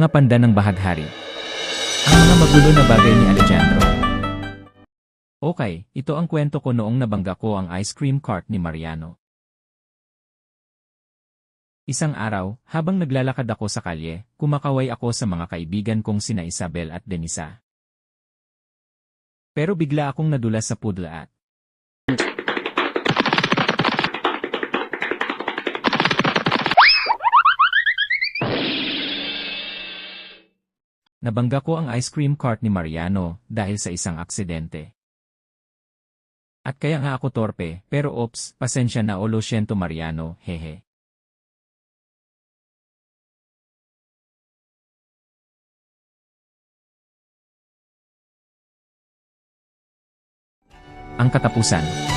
mga panda ng bahaghari. Ang mga magulo na bagay ni Alejandro. Okay, ito ang kwento ko noong nabangga ko ang ice cream cart ni Mariano. Isang araw, habang naglalakad ako sa kalye, kumakaway ako sa mga kaibigan kong sina Isabel at Denisa. Pero bigla akong nadulas sa pudla at nabangga ko ang ice cream cart ni Mariano dahil sa isang aksidente. At kaya nga ako torpe, pero ops, pasensya na o lo siento Mariano, hehe. Ang katapusan.